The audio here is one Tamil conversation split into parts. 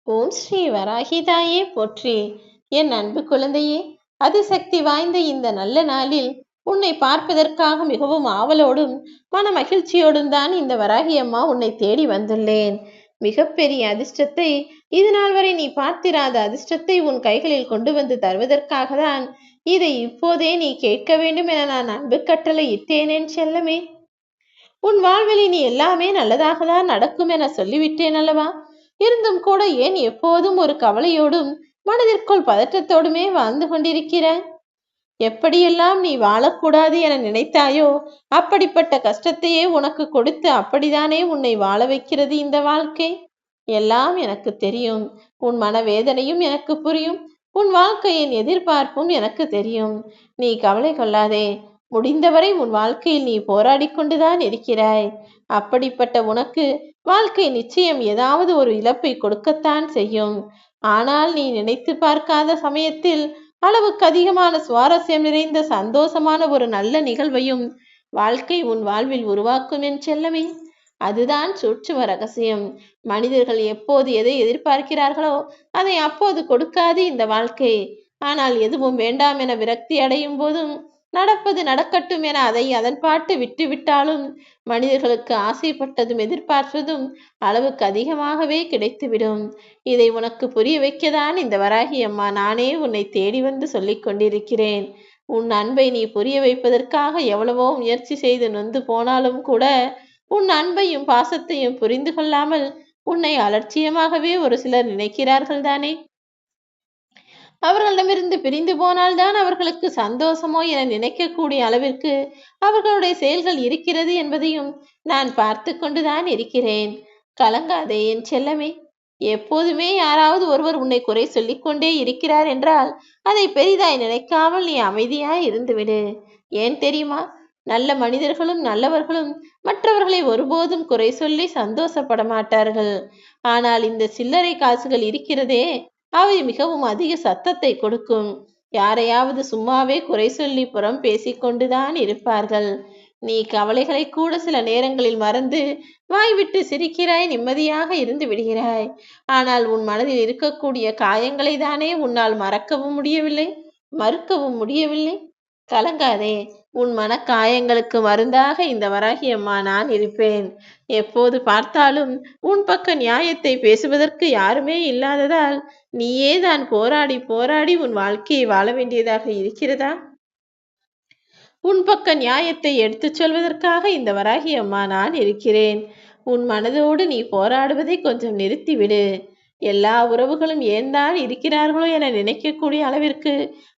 ஓம் ஸ்ரீ வராகிதாயே போற்றி. என் அன்பு குழந்தையே, அதிசக்தி வாய்ந்த இந்த நல்ல நாளில் உன்னை பார்ப்பதற்காக மிகவும் ஆவலோடும் மன மகிழ்ச்சியோடும் தான் இந்த வராகி அம்மா உன்னை தேடி வந்துள்ளேன். மிகப்பெரிய அதிர்ஷ்டத்தை, இது நாள் வரை நீ பார்த்திராத அதிர்ஷ்டத்தை உன் கைகளில் கொண்டு வந்து தருவதற்காக தான் இதை இப்போதே நீ கேட்க வேண்டும் என நான் அன்பு கட்டளை இட்டேனேன் செல்லமே. உன் வாழ்வில் நீ எல்லாமே நல்லதாக தான் நடக்கும் என சொல்லிவிட்டேன் அல்லவா? இருந்தும் கூட ஏன் எப்போதும் ஒரு கவலையோடும் மனதிற்குள் பதற்றத்தோடுமே வாழ்ந்து கொண்டிருக்கிறாய்? எப்படியெல்லாம் நீ வாழக்கூடாது என நினைத்தாயோ அப்படிப்பட்ட கஷ்டத்தையே உனக்கு கொடுத்து அப்படித்தானே உன்னை வாழ வைக்கிறது இந்த வாழ்க்கை. எல்லாம் எனக்கு தெரியும். உன் மனவேதனையும் எனக்கு புரியும். உன் வாழ்க்கையின் எதிர்பார்ப்பும் எனக்கு தெரியும். நீ கவலை கொள்ளாதே. முடிந்தவரை உன் வாழ்க்கையில் நீ போராடி கொண்டுதான் இருக்கிறாய். அப்படிப்பட்ட உனக்கு வாழ்க்கை நிச்சயம் ஏதாவது ஒரு இழப்பை கொடுக்கத்தான் செய்யும். ஆனால் நீ நினைத்து பார்க்காத சமயத்தில் அளவுக்கு அதிகமான சுவாரஸ்யம் நிறைந்த சந்தோஷமான ஒரு நல்ல நிகழ்வையும் வாழ்க்கை உன் வாழ்வில் உருவாக்கும் என் செல்லமே. அதுதான் சூட்சும ரகசியம். மனிதர்கள் எப்போது எதை எதிர்பார்க்கிறார்களோ அதை அப்போது கொடுக்காது இந்த வாழ்க்கை. ஆனால் எதுவும் வேண்டாம் என விரக்தி அடையும் போதும் நடப்பது நடக்கட்டும் என அதை அதன் பாட்டு விட்டுவிட்டாலும் மனிதர்களுக்கு ஆசைப்பட்டதும் எதிர்பார்ப்பதும் அளவுக்கு அதிகமாகவே கிடைத்துவிடும். இதை உனக்கு புரிய வைக்கதான் இந்த வராகி அம்மா நானே உன்னை தேடி வந்து சொல்லிக் கொண்டிருக்கிறேன். உன் அன்பை நீ புரிய வைப்பதற்காக எவ்வளவோ முயற்சி செய்து நொந்து போனாலும் கூட உன் அன்பையும் பாசத்தையும் புரிந்து கொள்ளாமல் உன்னை அலட்சியமாகவே ஒரு சிலர் நினைக்கிறார்கள் தானே. அவர்களிடமிருந்து பிரிந்து போனால்தான் அவர்களுக்கு சந்தோஷமோ என நினைக்கக்கூடிய அளவிற்கு அவர்களுடைய செயல்கள் இருக்கிறது என்பதையும் நான் பார்த்து கொண்டுதான் இருக்கிறேன். கலங்காதே என் செல்லமே. எப்போதுமே யாராவது ஒருவர் உன்னை குறை சொல்லிக்கொண்டே இருக்கிறார் என்றால் அதை பெரிதாய் நினைக்காமல் நீ அமைதியாய் இருந்துவிடு. ஏன் தெரியுமா? நல்ல மனிதர்களும் நல்லவர்களும் மற்றவர்களை ஒருபோதும் குறை சொல்லி சந்தோஷப்பட மாட்டார்கள். ஆனால் இந்த சில்லறை காசுகள் இருக்கிறதே, அவை மிகவும் அதிக சத்தத்தை கொடுக்கும். யாரையாவது சும்மாவே குறை சொல்லி புறம் பேசிக்கொண்டுதான் இருப்பார்கள். நீ கவலைகளை கூட சில நேரங்களில் மறந்து வாய்விட்டு சிரிக்கிறாய், நிம்மதியாக இருந்து விடுகிறாய். ஆனால் உன் மனதில் இருக்கக்கூடிய காயங்களை தானே உன்னால் மறக்கவும் முடியவில்லை, மறுக்கவும் முடியவில்லை. கலங்காதே. உன் மனக்காயங்களுக்கு மருந்தாக இந்த வராகி அம்மா நான் இருப்பேன். எப்போது பார்த்தாலும் உன் பக்க நியாயத்தை பேசுவதற்கு யாருமே இல்லாததால் நீயே தான் போராடி போராடி உன் வாழ்க்கையை வாழ வேண்டியதாக இருக்கிறதா? உன் பக்க நியாயத்தை எடுத்துச் சொல்வதற்காக இந்த வராகி அம்மா நான் இருக்கிறேன். உன் மனதோடு நீ போராடுவதை கொஞ்சம் நிறுத்திவிடு. எல்லா உறவுகளும் ஏன்தான் இருக்கிறார்களோ என நினைக்கக்கூடிய அளவிற்கு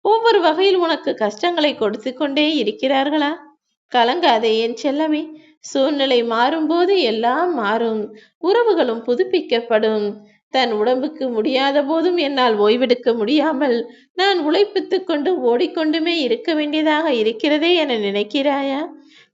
ஒவ்வொரு வகையில் உனக்கு கஷ்டங்களை கொடுத்து கொண்டே இருக்கிறார்களா? கலங்காதே என் செல்லமே. சூழ்நிலை மாறும்போது எல்லாம் மாறும். உறவுகளும் புதுப்பிக்கப்படும். தன் உடம்புக்கு முடியாத போதும் என்னால் ஓய்வெடுக்க முடியாமல் நான் உழைப்பித்துக் கொண்டு ஓடிக்கொண்டுமே இருக்க வேண்டியதாக இருக்கிறதே என நினைக்கிறாயா?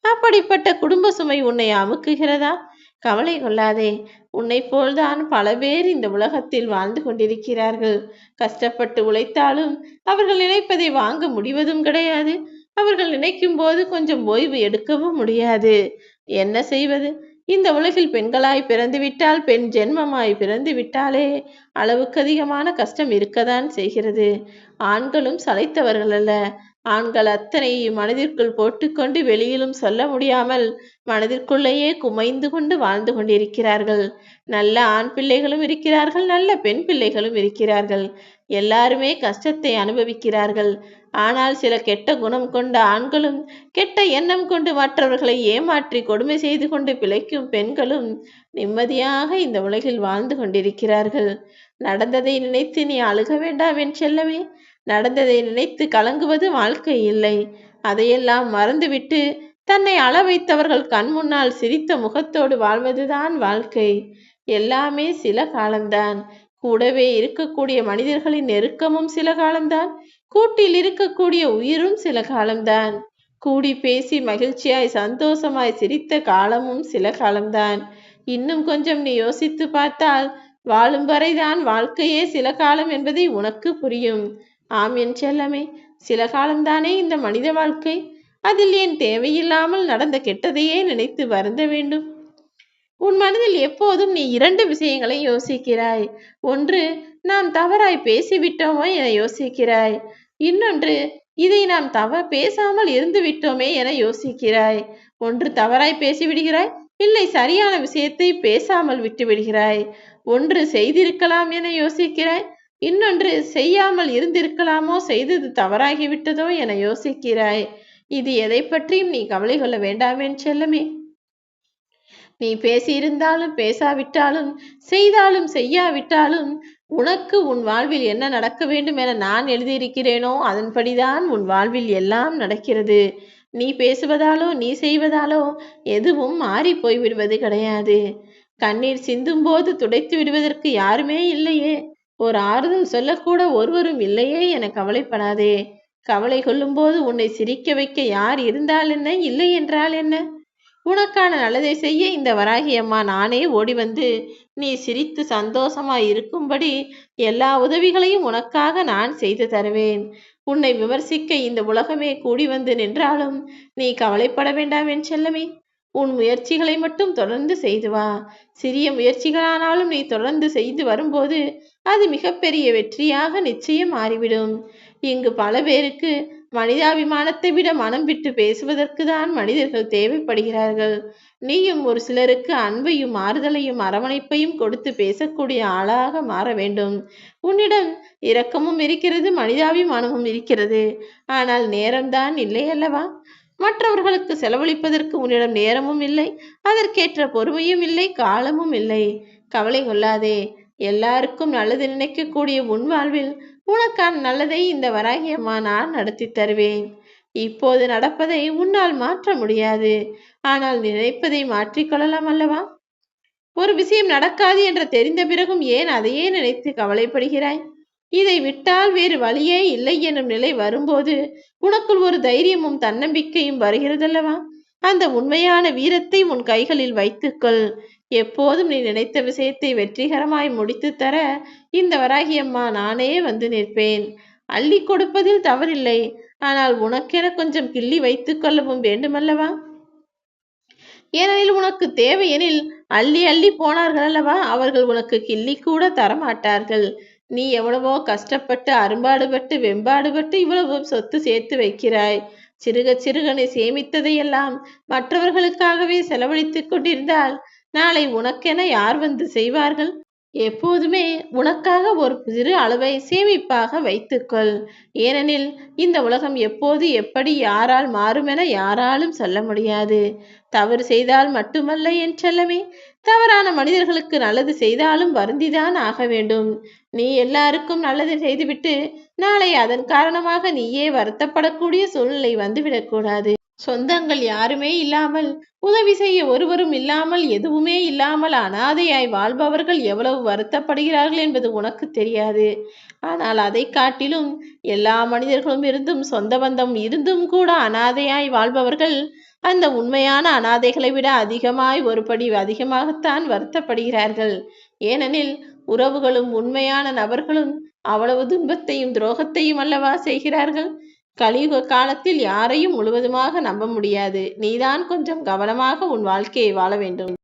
அப்படிப்பட்ட குடும்ப சுமை உன்னை அமுக்குகிறதா? கவலை கொள்ளாதே. உன்னை போல்தான் பல பேர் இந்த உலகத்தில் வாழ்ந்து கொண்டிருக்கிறார்கள். கஷ்டப்பட்டு உழைத்தாலும் அவர்கள் நினைப்பதை வாங்க முடிவதும் கிடையாது. அவர்கள் நினைக்கும் போது கொஞ்சம் ஓய்வு எடுக்கவும் முடியாது. என்ன செய்வது? இந்த உலகில் பெண்களாய் பிறந்துவிட்டால், பெண் ஜென்மமாய் பிறந்து விட்டாலே அளவுக்கு அதிகமான கஷ்டம் இருக்கத்தான் செய்கிறது. ஆண்களும் சளைத்தவர்கள் அல்ல. ஆண்கள் அத்தனை மனதிற்குள் போட்டுக்கொண்டு வெளியிலும் சொல்ல முடியாமல் மனதிற்குள்ளேயே குமைந்து கொண்டு வாழ்ந்து கொண்டிருக்கிறார்கள். நல்ல ஆண் பிள்ளைகளும் இருக்கிறார்கள், நல்ல பெண் பிள்ளைகளும் இருக்கிறார்கள். எல்லாருமே கஷ்டத்தை அனுபவிக்கிறார்கள். ஆனால் சில கெட்ட குணம் கொண்ட ஆண்களும் கெட்ட எண்ணம் கொண்டு மற்றவர்களை ஏமாற்றி கொடுமை செய்து கொண்டு பிழைக்கும் பெண்களும் நிம்மதியாக இந்த உலகில் வாழ்ந்து கொண்டிருக்கிறார்கள். நடந்ததை நினைத்து நீ அழுக வேண்டாம் என் செல்லமே. நடந்ததை நினைத்து கலங்குவது வாழ்க்கை இல்லை. அதையெல்லாம் மறந்துவிட்டு தன்னை அள வைத்தவர்கள் கண் முன்னால் சிரித்த முகத்தோடு வாழ்வதுதான் வாழ்க்கை. எல்லாமே சில காலம்தான். கூடவே இருக்கக்கூடிய மனிதர்களின் நெருக்கமும் சில காலம்தான். கூட்டில் இருக்கக்கூடிய உயிரும் சில காலம்தான். கூடி பேசி மகிழ்ச்சியாய் சந்தோஷமாய் சிரித்த காலமும் சில காலம்தான். இன்னும் கொஞ்சம் நீ யோசித்து பார்த்தால் வாழும் வரைதான் வாழ்க்கையே சில காலம் என்பதை உனக்கு புரியும். ஆம் என் செல்லமே. சில காலம்தானே இந்த மனித வாழ்க்கை. அதில் ஏன் தேவையில்லாமல் நடந்த கெட்டதையே நினைத்து வருந்த வேண்டும்? உன் மனதில் எப்போதும் நீ இரண்டு விஷயங்களை யோசிக்கிறாய். ஒன்று, நாம் தவறாய் பேசிவிட்டோமோ என யோசிக்கிறாய். இன்னொன்று, இதை நாம் பேசாமல் இருந்து விட்டோமே என யோசிக்கிறாய். ஒன்று தவறாய் பேசிவிடுகிறாய், இல்லை சரியான விஷயத்தை பேசாமல் விட்டு விடுகிறாய். ஒன்று செய்திருக்கலாம் என யோசிக்கிறாய், இன்னொன்று செய்யாமல் இருந்திருக்கலாமோ, செய்தது தவறாகிவிட்டதோ என யோசிக்கிறாய். இது எதை பற்றியும் நீ கவலை கொள்ள வேண்டாமே செல்லமே. நீ பேசியிருந்தாலும் பேசாவிட்டாலும் செய்தாலும் செய்யாவிட்டாலும் உனக்கு உன் வாழ்வில் என்ன நடக்க வேண்டும் என நான் எழுதியிருக்கிறேனோ அதன்படிதான் உன் வாழ்வில் எல்லாம் நடக்கிறது. நீ பேசுவதாலோ நீ செய்வதாலோ எதுவும் மாறி போய்விடுவது கிடையாது. கண்ணீர் சிந்தும் போது துடைத்து விடுவதற்கு யாருமே இல்லையே, ஒரு ஆறுதல் சொல்லக்கூட ஒருவரும் இல்லையே என கவலைப்படாதே. கவலை கொள்ளும் போது உன்னை சிரிக்க வைக்க யார் இருந்தால் என்ன, இல்லை என்றால் என்ன? உனக்கான நல்லதை செய்ய இந்த வராகி அம்மா நானே ஓடி வந்து நீ சிரித்து சந்தோஷமாய் இருக்கும்படி எல்லா உதவிகளையும் உனக்காக நான் செய்து தருவேன். உன்னை விமர்சிக்க இந்த உலகமே கூடி வந்து நின்றாலும் நீ கவலைப்பட வேண்டாம் என் செல்லமே. உன் முயற்சிகளை மட்டும் தொடர்ந்து செய்து வா. சிறிய முயற்சிகளானாலும் நீ தொடர்ந்து செய்து வரும்போது அது மிகப்பெரிய வெற்றியாக நிச்சயம் மாறிவிடும். இங்கு பல பேருக்கு மனிதாபிமானத்தை விட மனம் விட்டு பேசுவதற்கு தான் மனிதர்கள் தேவைப்படுகிறார்கள். நீயும் ஒரு சிலருக்கு அன்பையும் ஆறுதலையும் அரவணைப்பையும் கொடுத்து பேசக்கூடிய ஆளாக மாற வேண்டும். உன்னிடம் இரக்கமும் இருக்கிறது, மனிதாபிமானமும் இருக்கிறது. ஆனால் நேரம்தான் இல்லை அல்லவா? மற்றவர்களுக்கு செலவழிப்பதற்கு உன்னிடம் நேரமும் இல்லை, அதற்கேற்ற பொறுமையும் இல்லை, காலமும் இல்லை. கவலை கொள்ளாதே. எல்லாருக்கும் நல்லது நினைக்கக்கூடிய உன் வாழ்வில் உனக்கான நல்லதை இந்த வராகி அம்மா நான் நடத்தி தருவேன். இப்போது நடப்பதை உன்னால் மாற்ற முடியாது, ஆனால் நினைப்பதை மாற்றிக்கொள்ளலாம் அல்லவா? ஒரு விஷயம் நடக்காது என்று தெரிந்த பிறகும் ஏன் அதையே நினைத்து கவலைப்படுகிறாய்? இதை விட்டால் வேறு வழியே இல்லை எனும் நிலை வரும்போது உனக்குள் ஒரு தைரியமும் தன்னம்பிக்கையும் வருகிறதல்லவா? அந்த உண்மையான வீரத்தை உன் கைகளில் வைத்துக்கொள். எப்போதும் நீ நினைத்த விஷயத்தை வெற்றிகரமாய் முடித்து தர இந்த வராகி அம்மா நானே வந்து நிற்பேன். அள்ளி கொடுப்பதில் தவறில்லை, ஆனால் உனக்கென கொஞ்சம் கிள்ளி வைத்துக் கொள்ளவும் வேண்டுமல்லவா? ஏனெனில் உனக்கு தேவையெனில் அள்ளி அள்ளி போனார்கள் அல்லவா, அவர்கள் உனக்கு கிள்ளி கூட தரமாட்டார்கள். நீ எவ்வளவோ கஷ்டப்பட்டு அரும்பாடுபட்டு வெம்பாடுபட்டு இவ்வளவு சொத்து சேர்த்து வைக்கிறாய். சிறுக சிறுக நீ சேமித்ததையெல்லாம் மற்றவர்களுக்காகவே செலவழித்துக் கொண்டிருந்தால் நாளை உனக்கென யார் வந்து செய்வார்கள்? எப்போதுமே உனக்காக ஒரு சிறு அளவை சேமிப்பாக வைத்துக்கொள். ஏனெனில் இந்த உலகம் எப்போது எப்படி யாரால் மாறுமென யாராலும் சொல்ல முடியாது. தவறு செய்தால் மட்டுமல்ல என் செல்லமே, தவறான மனிதர்களுக்கு நல்லது செய்தாலும் வருந்திதான் ஆக வேண்டும். நீ எல்லாருக்கும் நல்லது செய்துவிட்டு நாளை அதன் காரணமாக நீயே வருத்தப்படக்கூடிய சூழ்நிலை வந்துவிடக்கூடாது. சொந்தங்கள் யாருமே இல்லாமல், உதவி செய்ய ஒருவரும் இல்லாமல், எதுவுமே இல்லாமல் அனாதையாய் வாழ்பவர்கள் எவ்வளவு வருத்தப்படுகிறார்கள் என்பது உனக்கு தெரியாது. ஆனால் அதை காட்டிலும் எல்லா மனிதர்களும் இருந்தும் சொந்த பந்தம் இருந்தும் கூட அனாதையாய் வாழ்பவர்கள் அந்த உண்மையான அனாதைகளை விட ஒரு படி அதிகமாகத்தான் வருத்தப்படுகிறார்கள். ஏனெனில் உறவுகளும் உண்மையான நபர்களும் அவ்வளவு துன்பத்தையும் துரோகத்தையும் அல்லவா செய்கிறார்கள். கலியுக காலத்தில் யாரையும் முழுவதுமாக நம்ப முடியாது. நீதான் கொஞ்சம் கவனமாக உன் வாழ்க்கையை வாழ வேண்டும்.